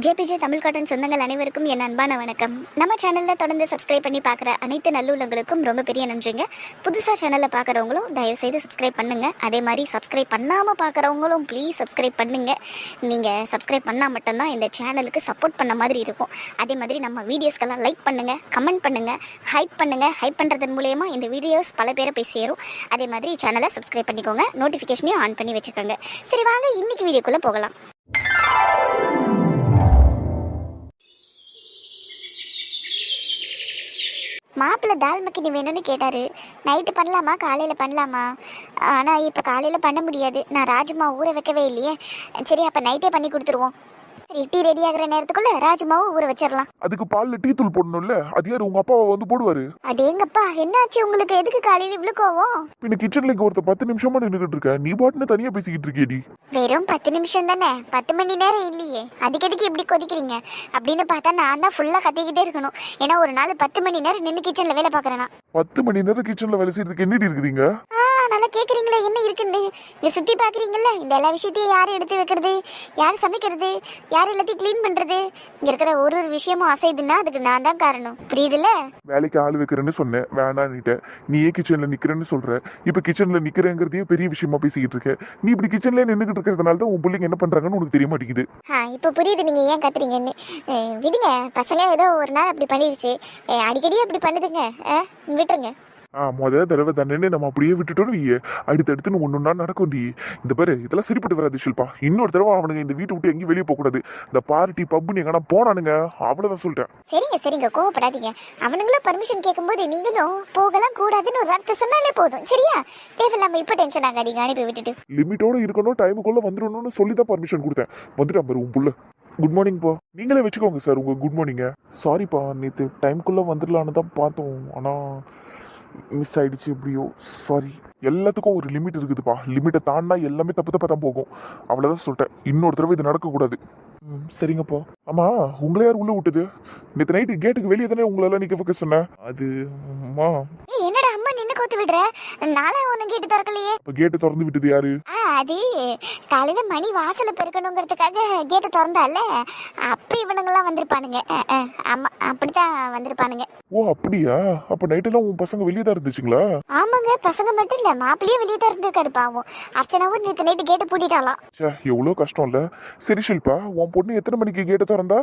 JPJ Tamil cotton சொந்தங்கள் அனைவருக்கும் என் அன்பான வணக்கம். நம்ம சேனலில் தொடர்ந்து சப்ஸ்கிரைப் பண்ணி பார்க்குற அனைத்து நல்லுள்ளங்களுக்கும் ரொம்ப பெரிய நன்றிங்க. புதுசாக சேனலில் பார்க்குறவங்களும் தயவுசெய்து சப்ஸ்கிரைப் பண்ணுங்கள். அதே மாதிரி சப்ஸ்கிரைப் பண்ணாமல் பார்க்குறவங்களும் ப்ளீஸ் சப்ஸ்கிரைப் பண்ணுங்கள். நீங்கள் சப்ஸ்கிரைப் பண்ணால் மட்டும்தான் இந்த சேனலுக்கு சப்போர்ட் பண்ண மாதிரி இருக்கும். அதே மாதிரி நம்ம வீடியோஸ்க்கெல்லாம் லைக் பண்ணுங்கள், கமெண்ட் பண்ணுங்கள், ஹைப் பண்ணுங்கள். ஹைப் பண்ணுறதன் மூலயமா இந்த வீடியோஸ் பல பேரை போய் சேரும். அதே மாதிரி சேனலை சப்ஸ்கிரைப் பண்ணிக்கோங்க, நோட்டிஃபிகேஷனையும் ஆன் பண்ணி வச்சுக்கோங்க. சரி வாங்க இன்றைக்கி வீடியோக்குள்ளே போகலாம். மாப்பிள்ளை தால் மக்கினி வேணும்னு கேட்டார். நைட்டு பண்ணலாமா காலையில் பண்ணலாமா? ஆனால் இப்போ காலையில் பண்ண முடியாது, நான் ராஜுமா ஊற வைக்கவே இல்லையே. சரி அப்போ நைட்டே பண்ணி கொடுத்துருவோம். சரி டீ ரெடி ஆகிற நேரத்துக்குள்ள ராஜுமாவும் ஊற வச்சிடலாம். அதுக்கு பால்ல டீ தூள் போடணும்ல, அது யாரு உங்க அப்பாவை வந்து போடுவாரு? அடேங்கப்பா, என்னாச்சு உங்களுக்கு? எதுக்கு காலையில் இவ்வளோ கோவம்? பின்ன கிச்சன்ல இங்க ஒருத்த 10 நிமிஷமா நின்றுகிட்டு இருக்க, நீ பாட்டுன்னு தனியா பேசிக்கிட்டு இருக்கேடி. வெறும் 10 நிமிஷம் தானே, 10 மணி நேரம் இல்லையே. அதுக்கு இப்படி கொதிக்கிறீங்க அப்படின்னு பார்த்தா நான் தான் ஃபுல்லாக கத்திக்கிட்டே இருக்கணும். ஏன்னா ஒரு நாள் 10 மணி நேரம் நின்று கிச்சனில் வேலை பார்க்குறேன்னா. 10 மணி நேரம் கிச்சன்ல வேலை செய்யறதுக்கு என்னடி இருக்குதுங்க? நல்லா கேட்குறீங்களா என்ன இருக்குன்னு? இங்கே சுற்றி பார்க்குறீங்கல்ல, இந்த எல்லா விஷயத்தையும் யார் எடுத்து வைக்கிறது, யார் சமைக்கிறது, யார் எல்லாத்தையும் க்ளீன் பண்ணுறது, இங்கே இருக்கிற ஒரு விஷயமும் அசைதுன்னா அதுக்கு நான் தான் காரணம். புரியுதுல்ல? வேலைக்கு ஆள் வைக்கிறேன்னு சொன்னேன், வேணான்னுட்ட. நீயே கிச்சன்ல நிக்கிறேன்னு சொல்ற. இப்ப கிச்சன்ல நிக்கிறேங்கிறதே பெரிய விஷயமா பேசிக்கிட்டு இருக்க. நீ இப்படி கிச்சன்ல நின்றுகிட்டு இருக்கிறதுனால தான் உன் பிள்ளைங்க என்ன பண்றாங்கன்னு உனக்கு தெரிய மாட்டேங்குது. இப்போ புரியுது நீங்கள் ஏன் கத்துறீங்கன்னு. விடுங்க, பசங்க ஏதோ ஒரு நாள் அப்படி பண்ணிடுச்சு, அடிக்கடி அப்படி பண்ணுதுங்க, விட்டுருங்க. தடவை தானே நம்ம அப்படியே விட்டுட்டோம். அடுத்தடுத்து ஒன்னொன்னா நடக்கும். இந்த பாரு, இதெல்லாம் சரிப்பட்டு வராது ஷில்பா. இன்னொரு தடவை அவனுங்க இந்த வீட்டை விட்டு எங்கேயும் வெளியே போக கூடாது. இந்த பார்ட்டி பப்புன்னு எங்கன்னா போனானுங்க, அவ்வளவுதான் சொல்லிட்டேன். சரிங்க கோவப்படாதீங்க. அவனுங்களும் பர்மிஷன் கேட்கும்போது நீங்களும் போகலாம் கூடாதுன்னு ஒரு வார்த்தை சொன்னாலே போதும், சரியா? தேவையில்லாம இப்ப டென்ஷன் ஆகாதீங்க. அனுப்பி விட்டுட்டு லிமிட்டோட இருக்கணும், டைமுக்குள்ள வந்துடணும்னு சொல்லி தான் பர்மிஷன் கொடுத்தேன். வந்துட்டான் பாரு உன் புள்ள. குட் மார்னிங் பா. நீங்களே வச்சுக்கோங்க சார் உங்க குட் மார்னிங்க. சாரிப்பா, நேற்று டைமுக்குள்ள வந்துடலான்னு தான் பார்த்தோம், ஆனா மிஸ் ஆயிடுச்சு. எப்படியோ சாரி. எல்லாத்துக்கும் ஒரு லிமிட் இருக்குதுப்பா. லிமிட்டை தாண்டா எல்லாமே தப்பு தப்பா தான் போகும். அவ்வளோதான் சொல்லிட்டேன். இன்னொரு தடவை இது நடக்கக்கூடாது. சரிங்கப்பா. ஆமா, உங்களை யார் உள்ள விட்டது? நேற்று நைட்டு கேட்டுக்கு வெளியே தானே உங்களெல்லாம் நிக்க வைக்க சொன்னேன். அது என்னடா அம்மா நின்று கோத்து விடுற? நாளா ஒண்ணு கேட்டு திறக்கலையே. இப்ப கேட்டு திறந்து விட்டது யாரு? அது காலையில மணி வாசல பெருக்கணுங்கிறதுக்காக கேட்டு திறந்தால, அப்ப இவனுங்கெல்லாம் வந்திருப்பானுங்க. ஆமா, அப்படித்தான் வந்திருப்பானுங்க. ஓ அப்படியா? அப்ப நைட்டெல்லாம் உன் பசங்க வெளியே தான் இருந்துச்சுங்களா? ஆமாங்க, பசங்க மட்டும் இல்ல, மாப்பிள்ளையே வெளியே தான் இருந்திருக்காரு. பாவம், அர்ச்சனாவும் நேற்று நைட்டு கேட்டு பூட்டிட்டாலாம். எவ்வளவு கஷ்டம் இல்ல? சரி ஷில்பா, உன் பொண்ணு எத்தனை மணிக்கு கேட்ட திறந்தா?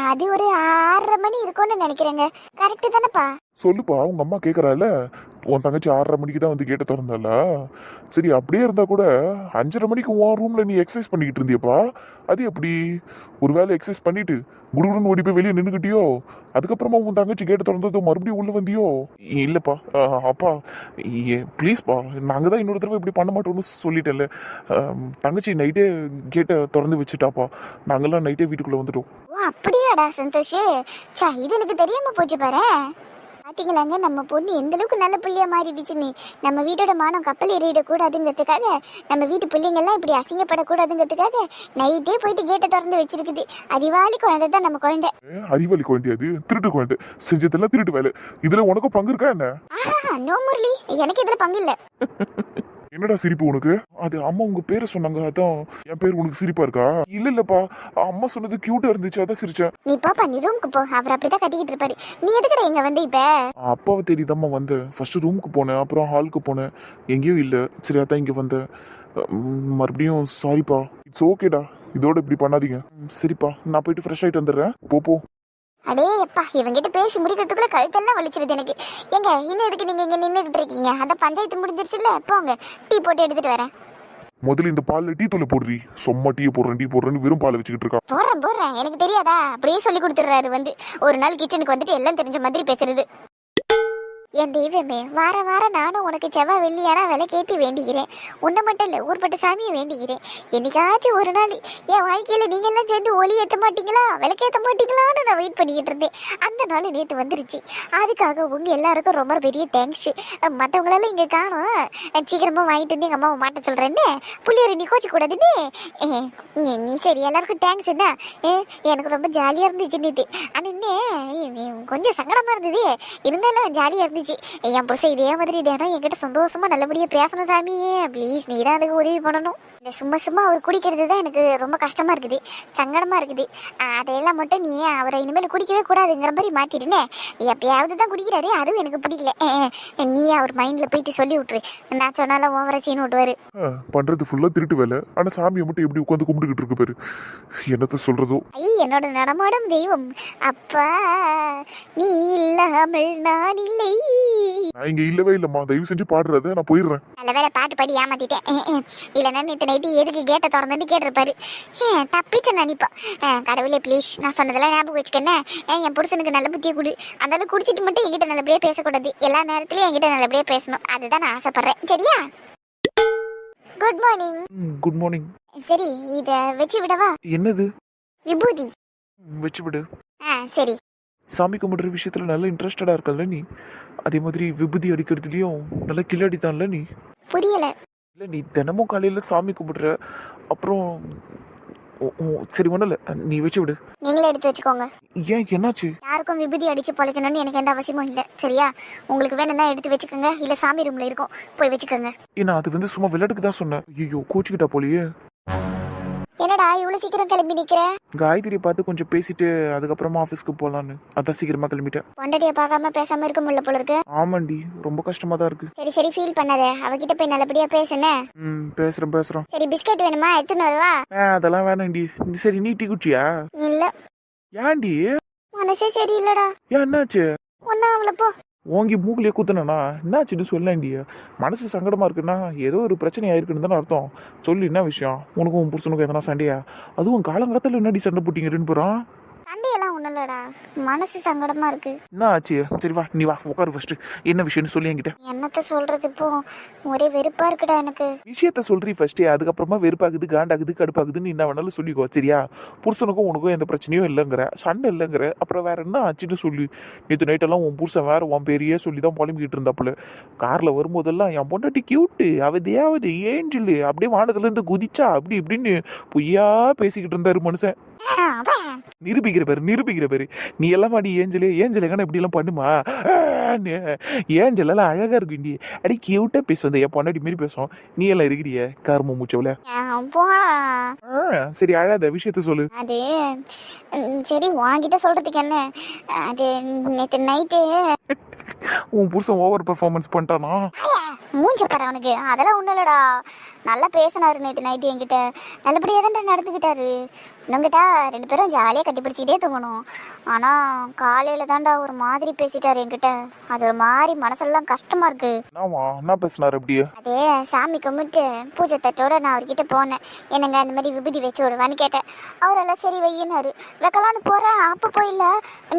அது ஒரு 6:30 மணி இருக்கும்னு நினைக்கிறேங்க. கரெக்டு தானேப்பா? சொல்லுப்பா, உங்க அம்மா கேக்குறாள். உன் தங்கச்சி 6:30 மணிக்கு தான் வந்து கேட்ட திறந்தால. சரி, அப்படியே இருந்தா கூட 5:30 மணிக்கு உன் ரூம்ல நீ எக்ஸசைஸ் பண்ணிக்கிட்டு இருந்தியப்பா. அது எப்படி? ஒருவேளை எக்ஸசைஸ் பண்ணிட்டு குடுகுடுன்னு ஓடி போய் வெளியே நின்றுக்கிட்டியோ? அதுக்கப்புறமா உன் தங்கச்சி கேட்ட திறந்தது மறுபடியும் உள்ள வந்தியோ? இல்லப்பா, அப்பா ப்ளீஸ்ப்பா, நாங்க தான் இன்னொரு தடவை இப்படி பண்ண மாட்டோம்னு சொல்லிட்டேன்ல. தங்கச்சி நைட்டே கேட்ட திறந்து வச்சுட்டாப்பா. நாங்கெல்லாம் நைட்டே வீட்டுக்குள்ள வந்துட்டோம். அப்படியாடா சந்தோஷ்? இது எனக்கு தெரியாம போச்சு பாரு. பாத்தீங்களாங்க, நம்ம பொண்ணு எந்த அளவுக்கு நல்ல பிள்ளையா மாறிடுச்சுன்னு. நம்ம வீட்டோட மானம் கப்பல் ஏறிடக்கூடாதுங்கிறதுக்காக, நம்ம வீட்டு பிள்ளைங்கள்லாம் இப்படி அசிங்கப்படக்கூடாதுங்கிறதுக்காக நைட்டே போயிட்டு கேட்டை திறந்து வச்சிருக்குது. அறிவாளி குழந்தை தான் நம்ம குழந்தை. அறிவாளி குழந்தை? அது திருட்டு குழந்தை. செஞ்சதெல்லாம் திருட்டு வேலை. இதுல உனக்கும் பங்கு இருக்கா என்ன? நோ முரளி, எனக்கு இதுல பங்கு இல்ல. என்னடா சிரிப்பு உனக்கு? அது அம்மா உங்க பேரை சொன்னாங்க, அதான் என் பேர் உனக்கு சிரிப்பா இருக்கா? இல்லப்பா, அம்மா சொன்னது கியூட்டா இருந்துச்சு, அதான் சிரிச்சேன். நீ பாப்பா, நீ ரூமுக்கு போ. அவர் அப்படிதான் கட்டிக்கிட்டு இருப்பாரு. நீ எதுக்குடா இங்க வந்து? இப்ப அப்பாவை தேடிதாம்மா வந்தேன். ஃபர்ஸ்ட் ரூமுக்கு போனேன், அப்புறம் ஹாலுக்கு போனேன், எங்கேயும் இல்ல. சரி, அதான் இங்க வந்தேன். மறுபடியும் சாரிப்பா. இட்ஸ் ஓகேடா, இதோட இப்படி பண்ணாதீங்க. சரிப்பா, நான் போயிட்டு ஃப்ரெஷ் ஆயிட்டு வந்துடுறேன். போ. அடே எப்பா, இவங்கிட்ட பேசி முடிக்கிறதுக்குள்ள கழுத்தெல்லாம் வலிச்சிருது எனக்கு. எங்க இன்னும் எதுக்கு நீங்க இங்க நின்றுகிட்டு இருக்கீங்க? அந்த பஞ்சாயத்து முடிஞ்சிருச்சுல்ல, போங்க டீ போட்டு எடுத்துட்டு வரேன். முதல்ல இந்த பால்ல டீ தூளை போடுறீ. சும்மா டீ போடுறேன்னு வெறும் பாலை வச்சுக்கிட்டு இருக்கா. போடுறேன், எனக்கு தெரியாதா? அப்படியே சொல்லி கொடுத்துடுறாரு. வந்து ஒரு நாள் கிச்சனுக்கு வந்துட்டு எல்லாம் தெரிஞ்ச மாதிரி பேசுறது. என் தெய்வமே, வாரம் நானும் உனக்கு செவ்வாய் வெள்ளியானா விலைக்கேற்றி வேண்டிக்கிறேன். உன்னை மட்டும் இல்லை, ஊர்பட்ட சாமியை வேண்டிக்கிறேன். என்னைக்காச்சும் ஒரு நாள் என் வாழ்க்கையில் நீங்கள்லாம் சேர்ந்து ஒளி ஏற்ற மாட்டீங்களா, விளக்கேற்ற மாட்டீங்களான்னு நான் வெயிட் பண்ணிக்கிட்டு இருந்தேன். அந்த நாள் நேற்று வந்துருச்சு. அதுக்காக உங்கள் எல்லாருக்கும் ரொம்ப பெரிய தேங்க்ஸ். மற்றவங்களெல்லாம் இங்கே காணும், சீக்கிரமாக வாங்கிட்டு வந்து எங்கள் அம்மாவை மாட்ட சொல்கிறேன்னு. புள்ளியரை நீ கோச்சிக்கூடாதுன்னு. நீ சரி, எல்லாருக்கும் தேங்க்ஸ். என்ன எனக்கு ரொம்ப ஜாலியாக இருந்துச்சு நேற்று. ஆனால் இன்னும் கொஞ்சம் சங்கடமாக இருந்தது, இருந்தாலும் ஜாலியாக இருந்துச்சு. தோணுச்சு. என் புருஷன் இதே மாதிரி தினம் என்கிட்ட சந்தோஷமா நல்லபடியா பேசணும் சாமியே, ப்ளீஸ் நீ தான் அதுக்கு உதவி பண்ணணும். இந்த சும்மா சும்மா அவர் குடிக்கிறது தான் எனக்கு ரொம்ப கஷ்டமா இருக்குது, சங்கடமா இருக்குது. அதையெல்லாம் மட்டும் நீ அவரை இனிமேல் குடிக்கவே கூடாதுங்கிற மாதிரி மாத்திடுனே. எப்பயாவது தான் குடிக்கிறாரு, அதுவும் எனக்கு பிடிக்கல. நீ அவர் மைண்ட்ல போயிட்டு சொல்லி விட்டுரு, நான் சொன்னாலும் ஓவர சீன் விட்டுவாரு. பண்றது ஃபுல்லா திருட்டு வேலை. ஆனா சாமியை மட்டும் எப்படி உட்காந்து கும்பிட்டுக்கிட்டு இருக்கு பாரு. என்னத்த சொல்றதோ. என்னோட நடமாடும் தெய்வம் அப்பா, நீ இல்லாமல் நான் இல்லை. நான் இங்க இல்லவே இல்லம்மா, தயவு செஞ்சு பாடுறத நான் போயிடுறேன். நல்ல வேலை பாட்டு பாடி ஏமாத்திட்டேன். இல்லைன்னா நேற்று நைட்டு எதுக்கு கேட்டை திறந்துட்டு கேட்டிருப்பாரு. தப்பிச்சேன் நினைப்பா. கடவுளே ப்ளீஸ், நான் சொன்னதெல்லாம் ஞாபகம் வச்சுக்கண்ணே. என் புருஷனுக்கு நல்ல புத்தியை கொடு. அந்த அளவுக்கு குடிச்சிட்டு மட்டும் என்கிட்ட நல்லபடியா பேசக்கூடாது, எல்லா நேரத்துலயும் என்கிட்ட நல்லபடியா பேசணும், அதுதான் நான் ஆசைப்படுறேன். சரியா? Good morning. Good morning. சரி, இத வச்சு விடவா? என்னது? விபூதி. வச்சு விடு. சரி. சாமி கும்பிடுற விஷயத்துல நல்ல இன்ட்ரெஸ்டடா இருக்கல்ல நீ. அதே மாதிரி விபூதி அடிக்கிறதுலயும் நல்ல கில்லாடித்தான்ல நீ. புரியல. இல்ல, நீ தினமும் காலையில சாமி கும்பிடுற. அப்புறம் சரி, ஒண்ணும் இல்ல, நீ வச்சு விடு. நீங்களே எடுத்து வச்சுக்கோங்க. ஏன், என்னாச்சு? யாருக்கும் விபூதி அடிச்சு பொழைக்கணும்னு எனக்கு எந்த அவசியமும் இல்லை. சரியா? உங்களுக்கு வேணும்னா எடுத்து வச்சுக்கோங்க, இல்ல சாமி ரூம்ல இருக்கும், போய் வச்சுக்கோங்க. ஏன்னா அது வந்து சும்மா விளையாட்டுக்கு தான் சொன்னேன். ஐயோ, கோச்சுக்கிட்டா போலியே. என்னடா இவ்வளவு சீக்கிரம் கிளம்பி நிக்கிற? காயத்ரியை பார்த்து கொஞ்சம் பேசிட்டு அதுக்கப்புறமா ஆஃபீஸ்க்கு போகலான்னு அதான் சீக்கிரமா கிளம்பிட்டேன். பொண்டாட்டியை பார்க்காம பேசாம இருக்க முடியல போல இருக்கு. ஆமாண்டி, ரொம்ப கஷ்டமா தான் இருக்கு. சரி சரி, ஃபீல் பண்ணாத, அவகிட்ட போய் நல்லபடியா பேசுனே. பேசுறோம். சரி, பிஸ்கெட் வேணுமா? எடுத்துன்னு வருவா. அதெல்லாம் வேணாண்டி. சரி, நீ டீ குடிச்சியா? இல்ல. ஏன்டி? மனசே சரியில்லடா. ஏன், என்னாச்சு? ஒன்னா அவளை போ. ஓங்கி மூக்கிலே குத்துனா என்னாச்சுன்னு சொல்லாண்டி. மனசு சங்கடமா இருக்குன்னா ஏதோ ஒரு பிரச்சனை ஆயிருக்குன்னு தானே அர்த்தம். சொல்லு, என்ன விஷயம்? உனக்கும் உன் புருஷனுக்கும் எதனா சண்டையா? அதுவும் காலங்காலத்தில் என்னடி சண்டை போட்டீங்க ரெண்டு பேரும்? சண்டையெல்லாம் ஒண்ணும் இல்லடா, மனசு சங்கடமா இருக்கு. என்ன ஆச்சு? சரி வா, நீ வா உட்காரு ஃபர்ஸ்ட். என்ன விஷயம்னு சொல்லி என்கிட்ட. என்னத்த சொல்றது, இப்போ ஒரே வெறுப்பா இருக்குடா எனக்கு. விஷயத்த சொல்றீ ஃபர்ஸ்ட், அதுக்கப்புறமா வெறுப்பாகுது, காண்டாகுது, கடுப்பாகுதுன்னு என்ன வேணாலும் சொல்லிக்கோ. சரியா? புருஷனுக்கும் உனக்கும் எந்த பிரச்சனையும் இல்லைங்கிற, சண்டை இல்லைங்கிற, அப்புறம் வேற என்ன ஆச்சுன்னு சொல்லு. நேற்று நைட்டெல்லாம் உன் புருஷன் வேற உன் பெரிய சொல்லி தான் புலம்பிக்கிட்டு இருந்தாப்புல. கார்ல வரும்போதெல்லாம் என் பொண்டாட்டி கியூட்டு, அவதையாவது ஏஞ்சலு, அப்படியே வானத்துல இருந்து குதிச்சா அப்படி இப்படின்னு பொய்யா பேசிக்கிட்டு இருந்தாரு மனுஷன். நிரூபிக்கிற பேரு நீ எல்லாம் அடி. ஏஞ்சல் எங்கன்னா இப்படி எல்லாம் பண்ணுமா? ஏஞ்சல் எல்லாம் அழகா இருக்குண்டி, அடி கியூட்டா பேசும், என் பொண்டாடி மாரி பேசும். நீ எல்லாம் இருக்கிறிய கரும மூச்சவுல. சரி, அழாத, விஷயத்த சொல்லு. அது சரி, வாங்கிட்ட சொல்றதுக்கு என்ன, அது நேற்று நைட்டு உன் புருஷன் ஓவர் பெர்ஃபார்மன்ஸ் பண்ணிட்டானா? மூஞ்ச பாரு அவனுக்கு. அதெல்லாம் ஒன்றும் இல்லடா, நல்லா பேசினாரு நேற்று நைட்டு என்கிட்ட, நல்லபடியாக தான் நடந்துக்கிட்டாரு. இன்னுங்கிட்டா ரெண்டு பேரும் ஜாலியாக கட்டிப்பிடிச்சிக்கிட்டே தூங்கணும். ஆனால் காலையில் தான்டா ஒரு மாதிரி பேசிட்டாரு என்கிட்ட. அது ஒரு மாதிரி மனசெல்லாம் கஷ்டமாக இருக்கு. என்ன பேசினாரு அப்படியே? அதே சாமி கும்பிட்டு பூஜை தட்டோட நான் அவர்கிட்ட போனேன். என்னங்க அந்த மாதிரி விபூதி வச்சு விடுவான்னு கேட்டேன். அவரெல்லாம் சரி வையினாரு. வைக்கலான்னு போகிறேன், அப்போ போயில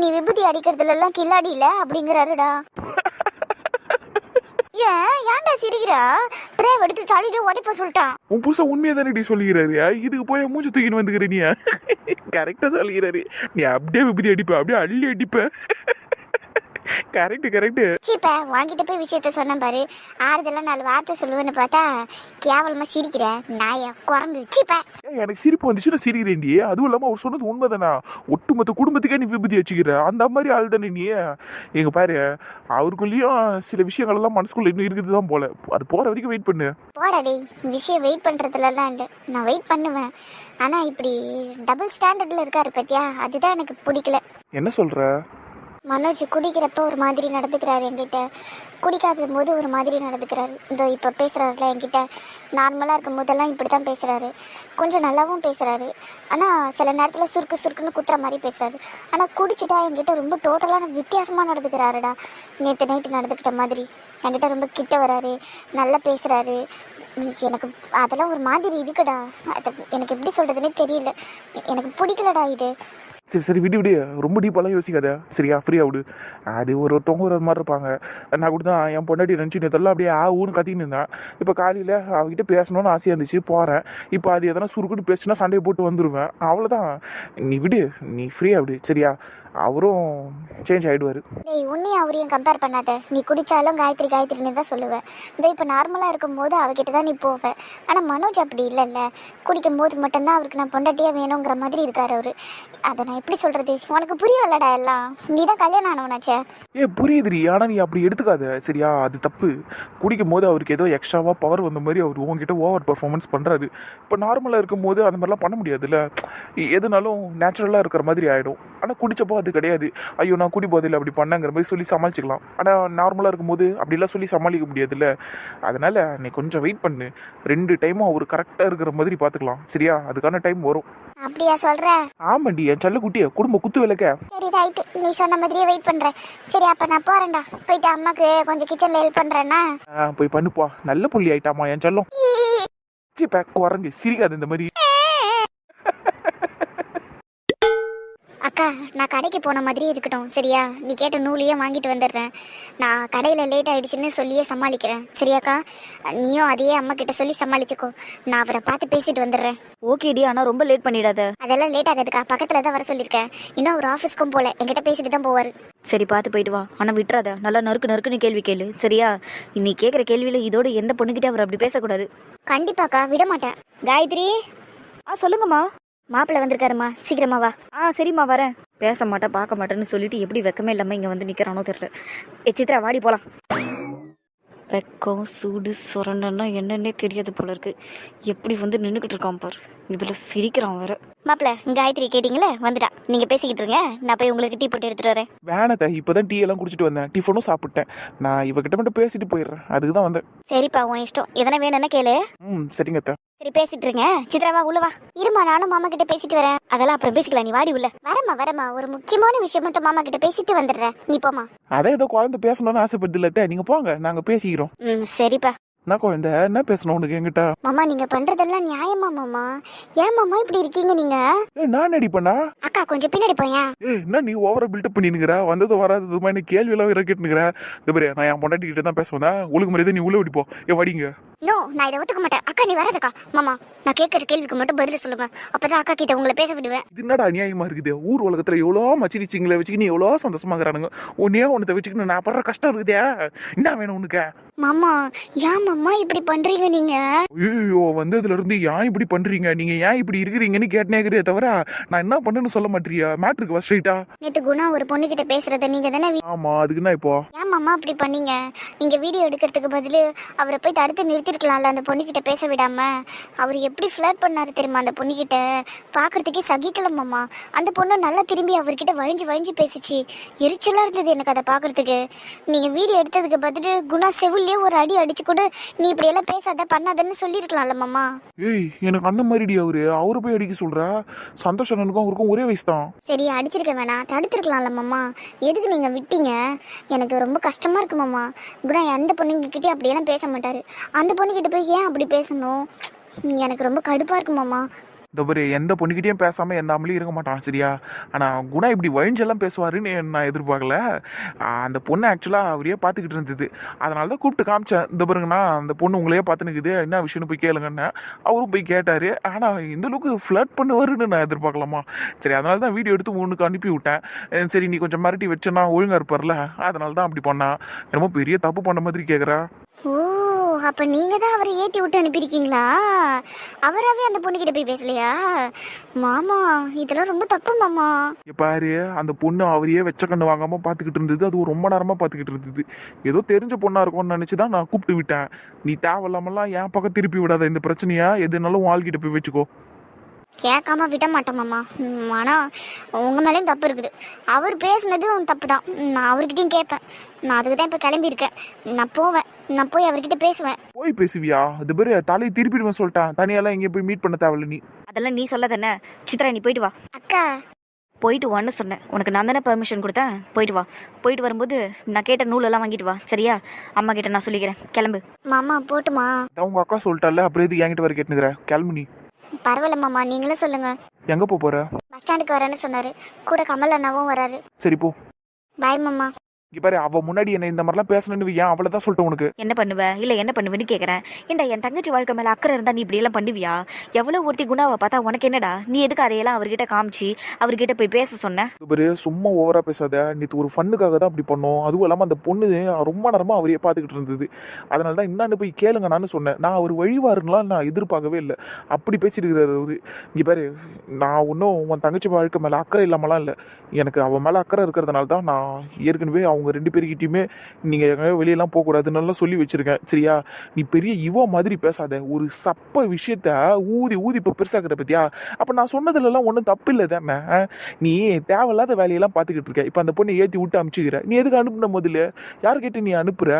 நீ விபூதி அடிக்கிறதுலாம் கில்லாடி இல்லை அப்படிங்கிறாருடா. ஏன்டா சிரிக்கிறா? ட்ரேவ் எடுத்து தள்ளிட்டு உடைப்ப சொல்லிட்டான். உன் புருஷன் உண்மையை தானே சொல்லிக்கிறாரு. இதுக்கு போய் மூச்சு தூக்கின்னு வந்துக்கிற நீ. கரெக்டா சொல்லிக்கிறாரு. நீ அப்படியே விபூதி அடிப்ப, அப்படியே அள்ளி அடிப்ப. கரெக்ட். சீப்பா வாங்கிட்டு போய் விஷயத்த சொன்ன பாரு. ஆறுதெல்லாம் 4 வார்த்தை சொல்லுவேன்னு பார்த்தா கேவலமா சிரிக்கிற நாய குரங்கு. சீப்பா எனக்கு சிரிப்பு வந்துச்சு, நான் சிரிக்கிறேன்டி. அதுவும் இல்லாம அவர் சொன்னது உண்மைதானா? ஒட்டுமொத்த குடும்பத்துக்கே நீ விபூதி வச்சுக்கிற அந்த மாதிரி ஆள் தானே நீ. எங்க பாரு, அவருக்குள்ளேயும் சில விஷயங்கள் எல்லாம் மனசுக்குள்ள இன்னும் இருக்குதுதான் போல. அது போற வரைக்கும் வெயிட் பண்ணு. போடாடி, விஷயம் வெயிட் பண்றதுலலாம் இல்லை, நான் வெயிட் பண்ணுவேன். ஆனா இப்படி டபுள் ஸ்டாண்டர்ட்ல இருக்காரு பத்தியா, அதுதான் எனக்கு பிடிக்கல. என்ன சொல்ற? மனோஜ் குடிக்கிறப்ப ஒரு மாதிரி நடந்துக்கிறாரு என்கிட்ட, குடிக்காத போது ஒரு மாதிரி நடந்துக்கிறாரு. இதோ இப்போ பேசுகிறாருல என்கிட்ட, நார்மலாக இருக்கும் போதெல்லாம் இப்படி தான் பேசுகிறாரு. கொஞ்சம் நல்லாவும் பேசுகிறாரு, ஆனால் சில நேரத்தில் சுருக்குன்னு குத்துற மாதிரி பேசுகிறாரு. ஆனால் குடிச்சிட்டா என்கிட்ட ரொம்ப டோட்டலான வித்தியாசமாக நடந்துக்கிறாருடா. நேற்று நைட்டு நடந்துக்கிட்ட மாதிரி என்கிட்ட ரொம்ப கிட்ட வராரு, நல்லா பேசுகிறாரு. எனக்கு அதெல்லாம் ஒரு மாதிரி இருக்குடா. அது எனக்கு எப்படி சொல்கிறதுனே தெரியல, எனக்கு பிடிக்கலடா இது. சரி விடு, ரொம்ப டீப்பாலாம் யோசிக்காத. சரியா? ஃப்ரீயாக விடு. அது ஒருத்தவங்க ஒரு மாதிரி இருப்பாங்க. நான் கூட தான் என் பொண்டாட்டி நினச்சி நேற்றெல்லாம் அப்படியே ஊன்னு கத்தின்னு இருந்தேன். இப்போ காலையில் அவகிட்ட பேசணும்னு ஆசையாக இருந்துச்சு, போகிறேன். இப்போ அது எதனா சுருக்குன்னு பேசுனா சண்டையை போட்டு வந்துடுவேன். அவ்வளோதான். நீ விடு, நீ ஃப்ரீயாக விடு. சரியா? அவரும் சேஞ்ச் ஆகிடுவார். டேய் உன்னையும் அவரையும் கம்பேர் பண்ணாத. நீ குடிச்சாலும் காயத்ரி காயத்ரின்னு தான் சொல்லுவேன். இந்த இப்போ நார்மலாக இருக்கும்போது அவகிட்ட தான் நீ போவ. ஆனால் மனோஜ் அப்படி இல்லைல்ல. குடிக்கும் போது மட்டும்தான் அவருக்கு நான் பொண்டாட்டியாக வேணுங்கிற மாதிரி இருக்கார் அவர். அதை நான் எப்படி சொல்கிறது, உனக்கு புரியலடா எல்லாம். நீ தான் கல்யாணம் ஆனவனாச்சே. புரியுதுரி, ஆனால் நீ அப்படி எடுத்துக்காத சரியா, அது தப்பு. குடிக்கும் போது அவருக்கு ஏதோ எக்ஸ்ட்ராவாக பவர் வந்த மாதிரி அவர் உங்ககிட்ட ஓவர் பர்ஃபார்மன்ஸ் பண்ணுறாரு. இப்போ நார்மலாக இருக்கும்போது அந்த மாதிரிலாம் பண்ண முடியாதுல்ல. எதுனாலும் நேச்சுரலாக இருக்கிற மாதிரி ஆகிடும். ஆனால் குடிச்சப்போ அது கிடையாது. ஐயோ நான் குடி போதில்லை அப்படி பண்ணங்கிற மாதிரி சொல்லி சமாளிச்சுக்கலாம். ஆனால் நார்மலாக இருக்கும்போது அப்படிலாம் சொல்லி சமாளிக்க முடியாதுல்ல. அதனால் நீ கொஞ்சம் வெயிட் பண்ணு. 2 டைமும் அவர் கரெக்டாக இருக்கிற மாதிரி பார்த்துக்கலாம் சரியா. அதுக்கான டைம் வரும். அப்படியா சொல்கிற? ஆமாண்டி, என் செல்ல குட்டியை குடும்ப குத்து விளக்க. சரி ரைட்டு, நீ சொன்ன மாதிரியே வெயிட் பண்ணுறேன். சரி அப்போ நான் போகிறேன்டா. போயிட்டு அம்மாவுக்கு கொஞ்சம் கிச்சனில் ஹெல்ப் பண்ணுறேன்னா. போய் பண்ணுப்பா, நல்ல புள்ளி ஆயிட்டாமா என் செல்லம். சி பேக் குரங்கு சிரிக்காது இந்த மாதிரி. அக்கா நான் கடைக்கு போன மாதிரியே இருக்கட்டும் சரியா. நீ கேட்ட நூலையே வாங்கிட்டு வந்துடுறேன். நான் கடையில் லேட் ஆகிடுச்சின்னு சொல்லியே சமாளிக்கிறேன் சரியாக்கா. நீயும் அதையே அம்மா கிட்ட சொல்லி சமாளிச்சுக்கோ. நான் அவரை பார்த்து பேசிட்டு வந்துடுறேன். ஓகேடி, ஆனால் ரொம்ப லேட் பண்ணிடாத. அதெல்லாம் லேட் ஆகாதுக்கா, பக்கத்தில் தான் வர சொல்லியிருக்கேன். இன்னும் ஒரு ஆஃபீஸ்க்கும் போல, என்கிட்ட பேசிட்டு தான் போவார். சரி பார்த்து போயிட்டு வா. ஆனால் விட்டுறாத, நல்லா நறுக்கு நறுக்குன்னு கேள்வி கேளு சரியா. நீ கேட்குற கேள்வியில் இதோட எந்த பொண்ணுக்கிட்டே அவர் அப்படி பேசக்கூடாது. கண்டிப்பாக்கா, விட மாட்டேன். காயத்ரி, சொல்லுங்கம்மா. மாப்பிள்ளை வந்திருக்காருமா, சீக்கிரமா வா. சரிம்மா வரேன். பேச மாட்டேன் பார்க்க மாட்டேன்னு சொல்லிட்டு எப்படி வெக்கமே இல்லாமல் இங்கே வந்து நிற்கிறானோ தெரியல. சித்ரா வாடி போகலாம். வெக்கம் சூடு சொரண்டன்னா என்னன்னே தெரியாது போல இருக்கு. எப்படி வந்து நின்றுக்கிட்டு இருக்கான் பாரு. இதில் சிரிக்கிறான் வேற. மாப்பிள்ளை காயத்ரி கேட்டிங்களே, வந்துட்டா. நீங்கள் பேசிக்கிட்டு இருங்க, நான் போய் உங்களுக்கு டீ போட்டு எடுத்துகிட்டு வரேன். வேணாத்த, இப்போதான் டீ எல்லாம் குடிச்சிட்டு வந்தேன், டிஃபனும் சாப்பிட்டேன். நான் இவகிட்ட மட்டும் பேசிட்டு போயிடுறேன், அதுக்கு தான் வந்தேன். சரிப்பா உன் இஷ்டம், எதனா வேணும்னா கேளு. சரிங்க அத்தை. சரி பேசிட்டு இருங்க. சித்ராவா உள்ள வா. இருமா நானும் மாமா கிட்ட பேசிட்டு வரேன். அதெல்லாம் அப்புறம் பேசிக்கலாம், நீ வாடி உள்ள. வரமா ஒரு முக்கியமான விஷயம் மட்டும் மாமா கிட்ட பேசிட்டு வந்துடுறேன். நீ போமா. அதே ஏதோ குழந்தை பேசணும்னு ஆசைப்படுது இல்ல, நீங்க போங்க, நாங்க பேசிக்கிறோம். சரிப்பா. நான் குழந்தை என்ன பேசணும் உனக்கு என்கிட்ட? மாமா நீங்க பண்றதெல்லாம் நியாயமா மாமா? ஏன் மாமா இப்படி இருக்கீங்க நீங்க? நான் அடி பண்ணா? அக்கா கொஞ்சம் பின்னாடி போயேன். என்ன நீ ஓவரா பில்டப் பண்ணினுங்கிற? வந்தது வராததுமா என்ன கேள்வி எல்லாம் கேட்டுனுங்கிற? இந்த பாரு, நான் என் பொண்டாட்டி கிட்ட தான் பேசுவேன். ஒழுங்கு முறையை நீ உள்ள விடிப்போ. வடிங்க. நோ, நான் இதை ஒத்துக்க மாட்டேன். அக்கா நீ வராதக்கா. மாமா நான் கேட்கற கேள்விக்கு மட்டும் பதில் சொல்லுங்க, அப்பதான் அக்கா கிட்ட உங்களை பேச விடுவேன். இது என்னடா அநியாயமா இருக்குது? ஊர் உலகத்துல எவ்வளோ மச்சிரிச்சிங்களை வச்சுக்கின்னு எவ்வளோ சந்தோஷமாகறானுங்க. ஒன்னே ஒன்னத்தை வச்சுக்கின்னு நான் படுற கஷ்டம் இருக்குதே. என்ன வேணும் உனக்கு? மாமா ஏன் மாமா இப்படி பண்றீங்க நீங்க? ஐயோ, வந்ததுல இருந்து ஏன் இப்படி பண்றீங்க, நீங்க ஏன் இப்படி இருக்கிறீங்கன்னு கேட்டேங்கிறே தவிர நான் என்ன பண்ணேன்னு சொல்ல மாட்டியா? மேட்ருக்கு வா ஸ்ட்ரைட்டா. நேத்து குணா ஒரு பொண்ணு கிட்ட பேசுறத நீங்க தானே ஆமா, அதுக்கு என்ன இப்போ? ஏன் மாமா அப்படி பண்ணீங்க? நீங்க வீடியோ எடுக்கிறதுக்கு பதிலு அவரை போய் தடுத்து நிறுத்திருக்கலாம்ல, அந்த பொண்ணுகிட்ட பேச விடாம. அவர் எப்படி ஃபிளர்ட் பண்ணாரு தெரியுமா அந்த பொண்ணுகிட்ட? பாக்குறதுக்கே சகிக்கல மாமா. அந்த பொண்ணு நல்லா திரும்பி அவர்கிட்ட வழிஞ்சு பேசிச்சு. எரிச்சலா இருந்தது எனக்கு அதை பாக்குறதுக்கு. நீங்க வீடியோ எடுத்ததுக்கு பதிலு குணா செவிலே ஒரு அடி அடிச்சு கூட நீ இப்படி எல்லாம் பேசாத பண்ணாதன்னு சொல்லியிருக்கலாம்ல மாமா. எனக்கு அண்ணன் மாதிரி அவரு போய் அடிக்க சொல்றா? சந்தோஷம் எனக்கும் அவருக்கும் ஒரே வயசு தான். சரி அடிச்சிருக்க வேணாம், தடுத்துருக்கலாம்ல மாமா. எதுக்கு நீங்க விட்டீங்க? எனக்கு ரொம்ப கஷ்டமா இருக்கு மாமா. குணா எந்த பொண்ணுங்கிட்டே அப்படியெல்லாம் பேச மாட்டாரு. அந்த பொண்ணுகிட்ட போய் ஏன் அப்படி பேசணும்? எனக்கு ரொம்ப கடுப்பா இருக்கு மாமா. இந்த பாரு, எந்த பொண்ணுக்கிட்டையும் பேசாம எந்த அமளியும் இருக்க மாட்டான் சரியா. ஆனா குணா இப்படி வழிஞ்செல்லாம் பேசுவாருன்னு நான் எதிர்பார்க்கல. அந்த பொண்ணு ஆக்சுவலா அவரையே பார்த்துக்கிட்டு இருந்தது, அதனால தான் கூப்பிட்டு காமிச்சேன். இந்த பாருங்கண்ணா, அந்த பொண்ணு உங்களையே பார்த்துனுக்குது, என்ன விஷயம்னு போய் கேளுங்கன்னு. அவரும் போய் கேட்டாரு. ஆனா இந்த அளவுக்கு ஃபிளர்ட் பண்ணுவாருன்னு நான் எதிர்பார்க்கலாமா? சரி, அதனால தான் வீடியோ எடுத்து உனக்கு அனுப்பி விட்டேன். சரி நீ கொஞ்சம் மிரட்டி வச்சேன்னா ஒழுங்கா இருப்பார்ல, அதனால தான் அப்படி பண்ணா. என்னமோ பெரிய தப்பு பண்ண மாதிரி கேட்குறா. ஓ, அப்ப நீங்க தான் அவரை ஏத்தி விட்டு அனுப்பியிருக்கீங்களா? அவராவே அந்த பொண்ணுகிட்ட போய் பேசலையா? மாமா இதெல்லாம் ரொம்ப தப்பு மாமா. பாரு, அந்த பொண்ணு அவரையே வெச்ச கண்ணு வாங்காம பாத்துக்கிட்டு இருந்தது. அது ரொம்ப நேரமா பாத்துக்கிட்டு இருந்தது. ஏதோ தெரிஞ்ச பொண்ணா இருக்கும்னு நினைச்சுதான் நான் கூப்பிட்டு விட்டேன். நீ தேவையில்லாமலாம் என் பக்கம் திருப்பி விடாத இந்த பிரச்சனையா. எதுனாலும் வாழ்கிட்ட போய் வச்சுக்கோ. கேட்காம விட மாட்டேன் மாமா. ஆனால் உங்கள் மேலேயும் தப்பு இருக்குது. அவர் பேசுனதும் தப்பு தான். நான் அவர்கிட்டையும் கேட்பேன். நான் அதுக்கு தான் இப்போ கிளம்பியிருக்கேன். நான் போவேன், நான் போய் அவர்கிட்ட பேசுவேன். போய் பேசுவியா? அது பேரு தலையை திருப்பிடுவேன் சொல்லிட்டேன். தனியாலாம் எங்கேயும் போய் மீட் பண்ண தேவையில்ல நீ. அதெல்லாம் நீ சொல்ல தானே. சித்ரா நீ போயிட்டு வா. அக்கா போயிட்டு வான்னு சொன்னேன். உனக்கு நான் தானே பர்மிஷன் கொடுத்தேன். போயிட்டு வா. போயிட்டு வரும்போது நான் கேட்ட நூலெல்லாம் வாங்கிட்டு வா சரியா. அம்மா கிட்ட நான் சொல்லிக்கிறேன். கிளம்பு. மாமா போட்டுமா? உங்க அக்கா சொல்லிட்டால, அப்புறம் எதுக்கு என்கிட்ட வர கேட்டுனுக்குற? கிளம்பு நீ. பரவாயில்ல மாமா, நீங்களும் சொல்லுங்க. எங்க போற? பஸ் ஸ்டாண்டுக்கு வரேன்னு சொன்னாரு. கூட கமல் அண்ணாவும் வராரு. சரி போ. பாய் மாமா. இங்க பாரு, அவ முன்னாடி என்ன இந்த மாதிரிலாம் பேசணும்னு ஏன் அவளை தான் சொல்லிட்டேன் உனக்கு. என்ன பண்ணுவ இல்லை என்ன பண்ணுவேன்னு கேட்குறேன். ஏண்டா என் தங்கச்சி வாழ்க்கை மேலே அக்கறை இருந்தால் நீ இப்படியெல்லாம் பண்ணுவியா? எவ்வளோ ஒருத்தி குணாவை பார்த்தா உனக்கு என்னடா? நீ எதுக்கு அதையெல்லாம் அவர்கிட்ட காமிச்சு அவர்கிட்ட போய் பேச சொன்ன? இங்க பாரு, சும்மா ஓவரா பேசாத. நேற்று ஒரு ஃபண்ணுக்காக தான் அப்படி பண்ணோம். அதுவும் இல்லாமல் அந்த பொண்ணு ரொம்ப நேரமாக அவரையே பார்த்துக்கிட்டு இருந்தது. அதனால தான் என்னன்னு போய் கேளுங்க நான் சொன்னேன். நான் அவர் வழிவாருங்களாம் நான் எதிர்பார்க்கவே இல்லை. அப்படி பேசியிருக்கிறாரு அவரு. இங்கே பாரு, நான் ஒன்றும் உன் தங்கச்சி வாழ்க்கை மேலே அக்கறை இல்லாமலாம் இல்லை. எனக்கு அவன் மேலே அக்கறை இருக்கிறதுனால தான் நான் ஏற்கனவே அவங்க 2 பேர்கிட்டையுமே நீங்கள் எங்கே வெளியெல்லாம் போகக்கூடாதுன்னு சொல்லி வச்சுருக்கேன். சரியா? நீ பெரிய இவ மாதிரி பேசாத. ஒரு சப்ப விஷயத்த ஊதி ஊதி இப்போ பெருசாக்குற பத்தியா? அப்போ நான் சொன்னதுலலாம் ஒன்றும் தப்பு இல்லை தானே? நீ தேவையில்லாத வேலையெல்லாம் பார்த்துக்கிட்டு இருக்க. இப்போ அந்த பொண்ணை ஏற்றி விட்டு அனுப்பிச்சிக்கிற. நீ எதுக்கு அனுப்புன முதல்ல? யார்கிட்ட நீ அனுப்புற?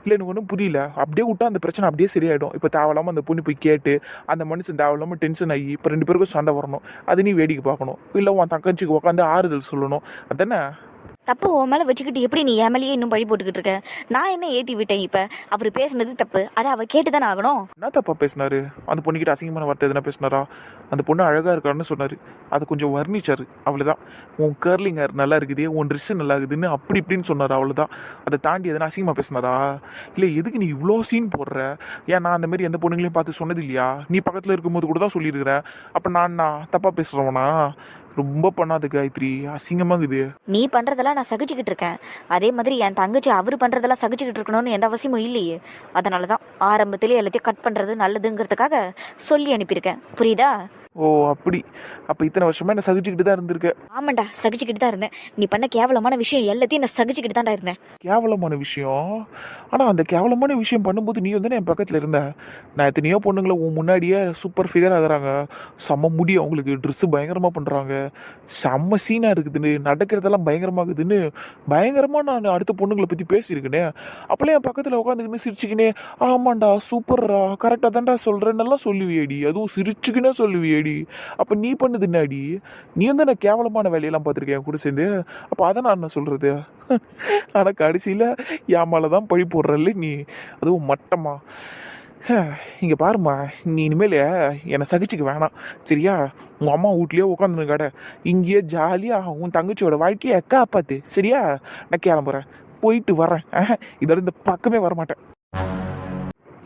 இல்லை எனக்கு ஒன்றும் புரியல. அப்படியே விட்டா அந்த பிரச்சனை அப்படியே சரியாயிடும். இப்போ தேவையில்லாமல் அந்த பொண்ணு போய் கேட்டு அந்த மனுஷன் தேவையில்லாமல் டென்ஷன் ஆகி இப்போ 2 பேருக்கும் சண்டை வரணும். அது நீ வேடிக்கை பார்க்கணும். இல்லை உன் தங்கச்சிக்கு உட்காந்து ஆறுதல் சொல்லணும். அதானே? தப்பு உன் மேலே வச்சுக்கிட்டு எப்படி நீ என் மேலேயே இன்னும் பழி போட்டுக்கிட்டு இருக்க? நான் என்ன ஏற்றி விட்டேன்? இப்போ அவர் பேசுனது தப்பு, அதை அவள் கேட்டு தானே ஆகணும். என்ன தப்பா பேசினாரு? அந்த பொண்ணுக்கிட்ட அசிங்கமான வார்த்தை எதுனா பேசினாரா? அந்த பொண்ணு அழகாக இருக்கான்னு சொன்னார். அதை கொஞ்சம் வர்ணிச்சார். அவ்வளோதான். உன் கேர்லிங் ஹேர் நல்லா இருக்குது, உன் ட்ரெஸ்ஸு நல்லா இருக்குதுன்னு அப்படி இப்படின்னு சொன்னார். அவ்வளோதான். அதை தாண்டி எதனா அசிங்கமாக பேசினாரா? இல்லை எதுக்கு நீ இவ்வளோ சீன் போடுற? ஏன் நான் அந்த மாதிரி எந்த பொண்ணுங்களையும் பார்த்து சொன்னது இல்லையா? நீ பக்கத்தில் இருக்கும்போது கூட தான் சொல்லியிருக்கிறேன். அப்போ நான் தப்பாக பேசுகிறவனா? ரொம்ப பண்ணாது காயத்ரி, அசிங்கமாகுது. நீ பண்ணுறதெல்லாம் நான் சகிச்சுக்கிட்டு இருக்கேன். அதே மாதிரி என் தங்கச்சி அவர் பண்ணுறதெல்லாம் சகிச்சுக்கிட்டு இருக்கணும்னு எந்த அவசியமும் இல்லையே. அதனால தான் ஆரம்பத்திலே எல்லாத்தையும் கட் பண்ணுறது நல்லதுங்கிறதுக்காக சொல்லி அனுப்பியிருக்கேன். புரியுதா? ஓ அப்படி. அப்போ இத்தனை வருஷமா என்ன சகிச்சுக்கிட்டு தான் இருந்திருக்க? ஆமாண்டா, சகிச்சுக்கிட்டு தான் இருந்தேன். நீ பண்ண கேவலமான விஷயம் எல்லாத்தையும் நான் சகிச்சுக்கிட்டு தான்டா இருந்தேன். கேவலமான விஷயம்? ஆனால் அந்த கேவலமான விஷயம் பண்ணும்போது நீ வந்து என் பக்கத்தில் இருந்த. நான் எத்தனையோ பொண்ணுங்களை உன் முன்னாடியே சூப்பர் ஃபிகர் ஆகுறாங்க, செம்ம முடி, அவங்களுக்கு ட்ரெஸ்ஸு பயங்கரமாக பண்ணுறாங்க, செம்ம சீனாக இருக்குதுன்னு, நடக்கிறதெல்லாம் பயங்கரமாகுதுன்னு பயங்கரமாக நான் அடுத்த பொண்ணுங்களை பற்றி பேசியிருக்கேனே. அப்போல்லாம் என் பக்கத்தில் உட்காந்துக்கின்னு சிரிச்சுக்கினே ஆமாண்டா சூப்பர்ரா கரெக்டாக தான்டா சொல்கிறேன்னெல்லாம் சொல்லுவியேடி, அதுவும் சிரிச்சுக்கினே சொல்லுவியேடி. அப்போ நீ பண்ணது என்னாடி? நீ வந்து நான் கேவலமான வேலையெல்லாம் பார்த்துருக்கேன் என் கூட சேர்ந்து. அப்போ அதை நான் என்ன சொல்கிறது? ஆனால் கடைசியில் என் மேலே தான் பழி போடுறல்ல நீ, அதுவும் மட்டமா. இங்கே பாருமா, நீ இனிமேல் என்னை சகிச்சுக்க வேணாம். சரியா? உங்கள் அம்மா வீட்லேயே உட்காந்துன்னு கடை, இங்கேயே ஜாலியாக உன் தங்கச்சியோட வாழ்க்கையை காப்பாற்று. சரியா? நான் கிளம்புறேன், போயிட்டு வரேன். இதோட இந்த பக்கமே வரமாட்டேன்.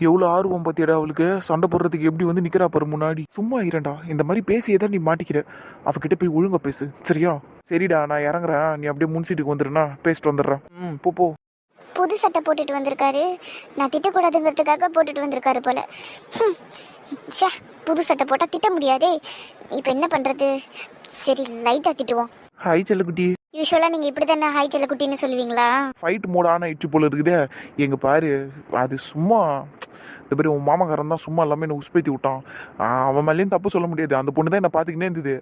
எவ்வளோ ஆர்வம் பார்த்தியடா அவளுக்கு. சண்டை போடுறதுக்கு எப்படி வந்து நிற்கிறா பாரு முன்னாடி. சும்மா இரண்டா, இந்த மாதிரி பேசியதான் நீ மாட்டிக்கிற. அவகிட்ட போய் ஒழுங்கா பேசு. சரியா? சரிடா, நான் இறங்குறேன். நீ அப்படியே முன் சீட்டுக்கு வந்துடுனா பேசிட்டு வந்துடுறேன். போ. புது சட்டை போட்டுட்டு வந்திருக்காரு. நான் திட்டக்கூடாதுங்கிறதுக்காக போட்டுட்டு வந்திருக்காரு போல. ச்சே, புது சட்டை போட்டால் திட்ட முடியாதே. இப்போ என்ன பண்ணுறது? சரி, லைட்டாக திட்டுவோம். ஹாய் செல்லக்குட்டி. யூஸ்வலாக நீங்கள் இப்படி தானே ஹாய் செல்லக்குட்டின்னு சொல்லுவீங்களா? ஃபைட் மோட் ஆன இட்டு போல இருக்குதே. எங்க பாரு, அது சும்மா இந்த மாதிரி உன் மாமக்காரன் தான் சும்மா எல்லாமே என்னை உஸ்பேத்தி விட்டான். அவன் மேலேயும் தப்பு சொல்ல முடியாது. அந்த பொண்ணு தான் என்னை பார்த்துக்கினே இருந்தது.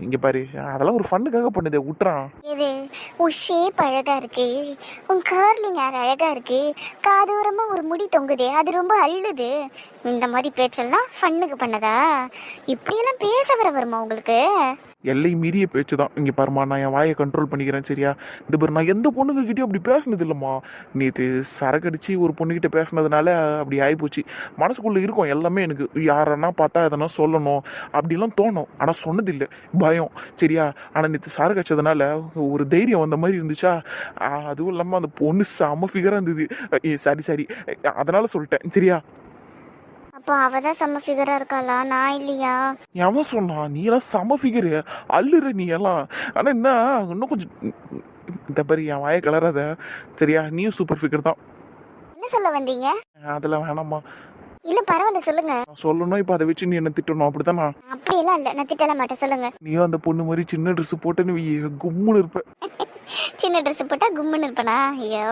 இங்கே பாரு, அதெல்லாம் ஒரு ஃபண்ணுக்காக பண்ணுது, விட்டுறான். இது உன் ஷேப் அழகாக இருக்கு, உன் கர்லிங் ஹேர் அழகாக இருக்கு, காதோரமாக ஒரு முடி தொங்குதே அது ரொம்ப அள்ளுது. இந்த மாதிரி பேச்செல்லாம் ஃபண்ணுக்கு பண்ணதா? இப்படியெல்லாம் பேச வருமா உங்களுக்கு? எல்லை மீறிய பேச்சு தான். இங்கே பாருமா, நான் என் வாயை கண்ட்ரோல் பண்ணிக்கிறேன். சரியா? இந்த பேர் நான் எந்த பொண்ணுங்ககிட்டயும் அப்படி பேசினது இல்லைம்மா. நேற்று சரக்கடிச்சு ஒரு பொண்ணுக்கிட்ட பேசினதுனால அப்படி ஆகிப்போச்சு. மனசுக்குள்ளே இருக்கும் எல்லாமே. எனக்கு யாரன்னா பார்த்தா எதனா சொல்லணும் அப்படிலாம் தோணும், ஆனால் சொன்னதில்லை, பயம். சரியா? ஆனால் நேற்று சரக்கு அடிச்சதுனால ஒரு தைரியம் வந்த மாதிரி இருந்துச்சா. அதுவும் இல்லாமல் அந்த பொண்ணு செம ஃபிகராக இருந்தது. சரி அதனால சொல்லிட்டேன். சரியா? அப்போ அவ தான் செம்ம ஃபிகராக இருக்காளா, நான் இல்லையா? எவன் சொன்னா? நீ எல்லாம் செம ஃபிகரு, அள்ளுற நீ எல்லாம். ஆனால் என்ன இன்னும் கொஞ்சம் இந்த மாதிரி என் வாயை கலராத. சரியா? நீயும் சூப்பர் ஃபிகர் தான். என்ன சொல்ல வந்தீங்க? அதெல்லாம் வேணாம்மா. இல்லை பரவாயில்ல, சொல்லுங்க. நான் சொல்லணும். இப்போ அதை வச்சு நீ என்ன திட்டணும், அப்படித்தானா? அப்படியெல்லாம் இல்லை, நான் திட்டல மாட்டேன், சொல்லுங்க. நீயும் அந்த பொண்ணு மாதிரி சின்ன ட்ரெஸ் போட்டேன்னு கும்முன்னு இருப்ப. சின்ன ட்ரெஸ் போட்டால் கும்முன்னு இருப்பேனா? ஐயோ,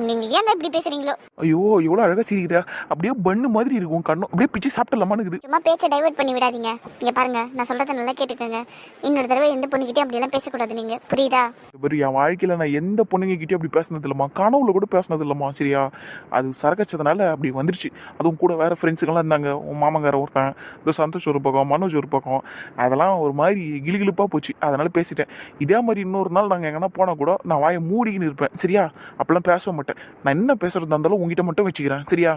நீங்கள் ஏன் இப்படி பேசுறீங்களோ? ஐயோ எவ்வளோ அழகாக சிரிக்கிற. அப்படியே பண்ணு மாதிரி இருக்கும் கண்ணும். அப்படியே பிச்சு சாப்பிட்டலாமான்னு இருக்குது. சும்மா பேச்சை டைவர்ட் பண்ணி விடாதீங்க. இங்கே பாருங்க, நான் சொல்கிறத நல்லா கேட்டுக்கோங்க. இன்னொரு தடவை எந்த பொண்ணுக்கிட்டே அப்படியெல்லாம் பேசக்கூடாது நீங்கள், புரியுதா? இப்போ என் வாழ்க்கையில் நான் எந்த பொண்ணுங்ககிட்டயும் அப்படி பேசினது இல்லைம்மா. கனவுல கூட பேசினது இல்லைம்மா. சரியா? அது சரக்கச்சதுனால அப்படி வந்துருச்சு. அதுவும் கூட வேறு ஃப்ரெண்ட்ஸுங்கெல்லாம் இருந்தாங்க. உன் மாமங்கார ஒருத்தன், இந்த சந்தோஷ் ஒரு பக்கம், மனோஜ் ஒரு பக்கம். அதெல்லாம் ஒரு மாதிரி கிளுகிழுப்பாக போச்சு. அதனால் பேசிட்டேன். இதே மாதிரி இன்னொரு நாள் நாங்கள் எங்கன்னா போனால் கூட நான் வாயை மூடிக்கின்னு இருப்பேன். சரியா? அப்பெல்லாம் பேச மாட்டேன். நான் என்ன பேசுறதா இருந்தாலும் உங்ககிட்ட மட்டும் வச்சுக்கிறேன். சரியா?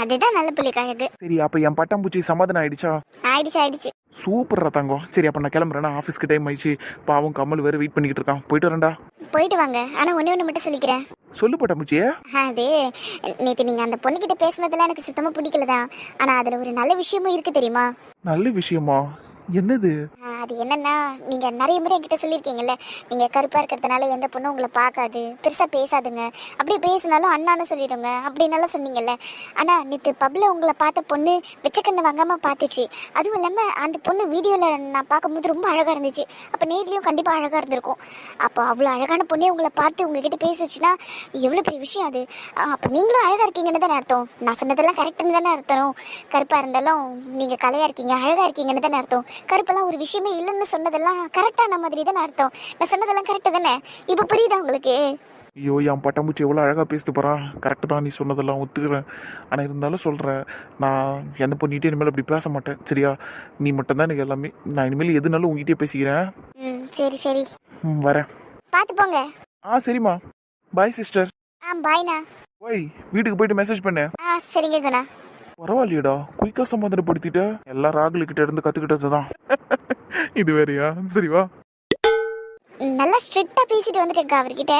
அதுதான் நல்ல பிள்ளைக்கு அழகு. சரி அப்ப என் பட்டாம்பூச்சி சமாதானம் ஆயிடுச்சா? ஆயிடுச்சு. சூப்பர்ரா தங்கம். சரி அப்ப நான் கிளம்புறேன்னா, ஆஃபீஸ்க்கு டைம் ஆயிடுச்சு. பாவம் கமல் வேற வெயிட் பண்ணிக்கிட்டு இருக்கான். போயிட்டு வரேன்டா. போயிட்டு வாங்க. ஆனா ஒண்ணு மட்டும் சொல்லிக்கிறேன். சொல்லு பட்டாம்பூச்சியே. அது நேத்து நீங்க அந்த பொண்ணுகிட்ட பேசுனதெல்லாம் எனக்கு சுத்தமா பிடிக்கலதான். ஆனா அதுல ஒரு நல்ல விஷயமும் இருக்கு தெரியுமா? நல்ல விஷயமா? என்னது? அது என்னன்னா, நீங்க நிறைய முறை என்கிட்ட சொல்லியிருக்கீங்கல்ல, நீங்க கருப்பா இருக்கிறதுனால எந்த பொண்ணும் உங்களை பார்க்காது, பெருசா பேசாதுங்க, அப்படி பேசினாலும் அண்ணான்னு சொல்லிடுங்க அப்படின்னாலும் சொன்னீங்கல்ல. ஆனா நேற்று பப்ல உங்களை பார்த்த பொண்ணு வெச்சக்கண்ணு வாங்காம பார்த்துச்சு. அதுவும் இல்லாம அந்த பொண்ணு வீடியோல நான் பார்க்கும்போது ரொம்ப அழகா இருந்துச்சு. அப்ப நேர்லயும் கண்டிப்பா அழகா இருந்திருக்கும். அப்போ அவ்வளவு அழகான பொண்ணே உங்களை பார்த்து உங்ககிட்ட பேசுச்சுன்னா எவ்வளவு பெரிய விஷயம் அது. அப்ப நீங்களும் அழகா இருக்கீங்கன்னு தானே அர்த்தம். நான் சொன்னதெல்லாம் கரெக்டுன்னு தானே அர்த்தம். கருப்பா இருந்தாலும் நீங்க கலையா இருக்கீங்க, அழகா இருக்கீங்கன்னு தானே அர்த்தம். கருப்பெல்லாம் ஒரு விஷயமே இல்லைன்னு சொன்னதெல்லாம் கரெக்டான மாதிரி தானே அர்த்தம். நான் சொன்னதெல்லாம் கரெக்டு தானே. இப்போ புரியுதா உங்களுக்கு? ஐயோ என் பட்டாம்பூச்சி எவ்வளோ அழகாக பேசிட்டு போகிறான். கரெக்டு தான் நீ சொன்னதெல்லாம் ஒத்துக்கிறேன். ஆனால் இருந்தாலும் சொல்கிறேன், நான் எந்த பொண்ணிகிட்டே இனிமேல் அப்படி பேச மாட்டேன் சரியா? நீ மட்டும்தான் எனக்கு எல்லாமே. நான் இனிமேல் எதுனாலும் உங்ககிட்டே பேசிக்கிறேன். சரி வரேன். பார்த்து போங்க. சரிம்மா. Bye sister. பாய்ண்ணா. ஓய் வீட்டுக்கு போயிட்டு மெசேஜ் பண்ணு. சரிங்க குணா. பரவாயில்லையடா, குயிக்காக சமாதானப்படுத்திட்ட. எல்லாம் ராகுல் கிட்ட இருந்து கற்றுக்கிட்டது தான். இது வேறையா? சரி வா. நல்லா ஸ்ட்ரிக்டா பேசிட்டு வந்துட்டேங்க அவர்கிட்ட.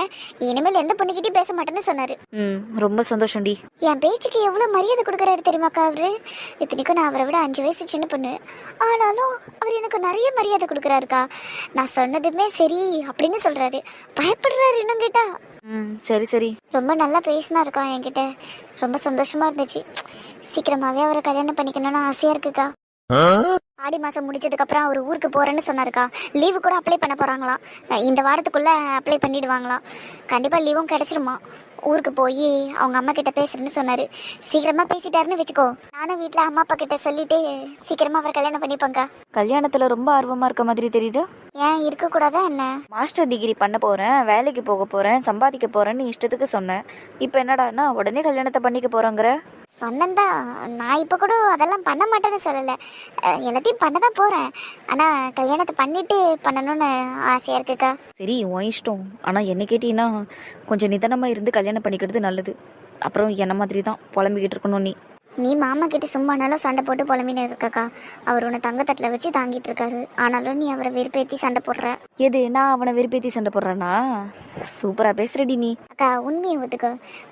இனிமேல் எந்த பொண்ணுகிட்டயும் பேச மாட்டேன்னு சொன்னாரு. ரொம்ப சந்தோஷம்டி. என் பேச்சுக்கு எவ்வளவு மரியாதை கொடுக்குறாரு தெரியுமாக்கா அவரு. இத்தனைக்கும் நான் அவரை விட 5 வயசு சின்ன பொண்ணு. ஆனாலும் அவர் எனக்கு நிறைய மரியாதை கொடுக்குறாருக்கா. நான் சொன்னதுமே சரி அப்படின்னு சொல்றாரு. பயப்படுறாரு இன்னும் கேட்டா. சரி. ரொம்ப நல்லா பேசினாருக்கா என்கிட்ட. ரொம்ப சந்தோஷமா இருந்துச்சு. சீக்கிரமாவே அவரை கல்யாணம் பண்ணிக்கணும்னு ஆசையா இருக்குக்கா. ஆடி மாசம் முடிச்சதுக்கு அப்புறம் அவர் ஊருக்கு போறேன்னு சொன்னாருக்கா. லீவு கூட அப்ளை பண்ண போறாங்களாம். இந்த வாரத்துக்குள்ள அப்ளை பண்ணிடுவாங்களாம். கண்டிப்பா லீவும் கிடைச்சிருமா. ஊருக்கு போய் அவங்க அம்மா கிட்ட பேசுறேன்னு சொன்னாரு. சீக்கிரமா பேசிட்டாருன்னு வச்சுக்கோ. நானும் வீட்டுல அம்மா அப்பா கிட்ட சொல்லிட்டு சீக்கிரமா அவரை கல்யாணம் பண்ணிப்பேங்க. கல்யாணத்துல ரொம்ப ஆர்வமா இருக்க மாதிரி தெரியுது. ஏன் இருக்க கூடாதா என்ன? மாஸ்டர் டிகிரி பண்ண போறேன், வேலைக்கு போக போறேன், சம்பாதிக்க போறேன்னு இஷ்டத்துக்கு சொன்னேன். இப்போ என்னடான்னா உடனே கல்யாணத்தை பண்ணிக்க போறேங்கிற. சொன்னந்தான். நான் இப்போ கூட அதெல்லாம் பண்ண மாட்டேன்னு சொல்லலை. எல்லாத்தையும் பண்ண தான் போகிறேன். ஆனால் கல்யாணத்தை பண்ணிட்டு பண்ணணும்னு ஆசையாக இருக்குக்கா. சரி உன் இஷ்டம். ஆனால் என்ன கேட்டீங்கன்னா கொஞ்சம் நிதானமாக இருந்து கல்யாணம் பண்ணிக்கிறது நல்லது. அப்புறம் என்ன மாதிரி தான் புலம்பிக்கிட்டு இருக்கணும் நீ மாமா கிட்ட சும்மானாலும் சண்டை போட்டு புலம்பின்னு இருக்கக்கா. அவர் உன்னை தங்கத்தட்டில் வச்சு தாங்கிட்டு இருக்காரு. ஆனாலும் நீ அவரை வெறுப்பேற்றி சண்டை போடுற. எது நான் அவனை வெறுப்பேற்றி சண்டை போடுறேன்னா? சூப்பராக பேசுறடி நீ. அக்கா உண்மையை ஒத்துக்க.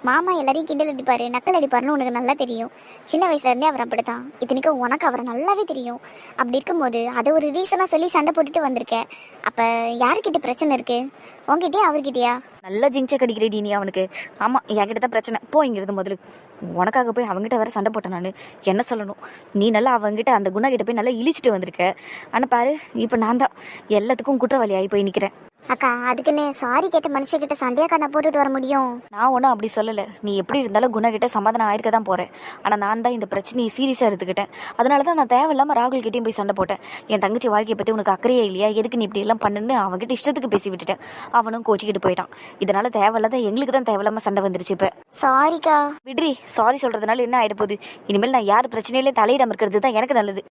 மாமா எல்லாரையும் கிண்டல் அடிப்பாரு, நக்கல் அடிப்பாருன்னு உனக்கு நல்லா தெரியும். சின்ன வயசுல இருந்தே அவர் அப்படித்தான். இத்தனைக்கும் உனக்கு அவரை நல்லாவே தெரியும். அப்படி இருக்கும்போது அதை ஒரு ரீசனாக சொல்லி சண்டை போட்டுட்டு வந்திருக்கேன். அப்போ யாருக்கிட்ட பிரச்சனை இருக்கு? உங்ககிட்டயா அவர்கிட்டயா? நல்லா ஜிங்சை கடிக்கிறடி நீ அவனுக்கு. ஆமாம் என்கிட்ட தான் பிரச்சனை. போ இங்கிருந்து முதல்ல. உனக்காக போய் அவங்ககிட்ட வேற சண்டை போட்டேன் நான். என்ன சொல்லணும், நீ நல்லா அவங்ககிட்ட அந்த குணா கிட்ட போய் நல்லா இழிச்சிட்டு வந்திருக்க. ஆனால் பாரு இப்போ நான் தான் எல்லாத்துக்கும் குற்றவாளி ஆகி போய் நிற்கிறேன். அக்கா அதுக்குன்னு சாரி கேட்ட மனுஷகிட்ட சண்டையாக்கா நான் போட்டுட்டு வர முடியும்? நான் ஒன்றும் அப்படி சொல்லலை. நீ எப்படி இருந்தாலும் குணா கிட்ட சமாதானம் ஆயிருக்க தான் போகிறேன். ஆனால் நான் தான் இந்த பிரச்சனையை சீரியஸாக எடுத்துக்கிட்டேன். அதனால தான் நான் தேவையில்லாமல் ராகுல் கிட்டேயும் போய் சண்டை போட்டேன். என் தங்கச்சி வாழ்க்கையை பற்றி உனக்கு அக்கறையே இல்லையா, எதுக்கு நீ இப்படி எல்லாம் பண்ணுன்னு அவங்ககிட்ட இஷ்டத்துக்கு பேசி விட்டுட்டேன். அவனும் கோச்சிக்கிட்டு போயிட்டான். இதனால தேவையில்லாத எங்களுக்கு தான் தேவையில்லாமல் சண்டை வந்துருச்சு. இப்போ சாரிக்கா. விட்ரி, சாரி சொல்கிறதுனால என்ன ஆகிட போகுது? இனிமேல் நான் யார் பிரச்சனையிலே தலையிடாமல் இருக்கிறது தான் எனக்கு நல்லது.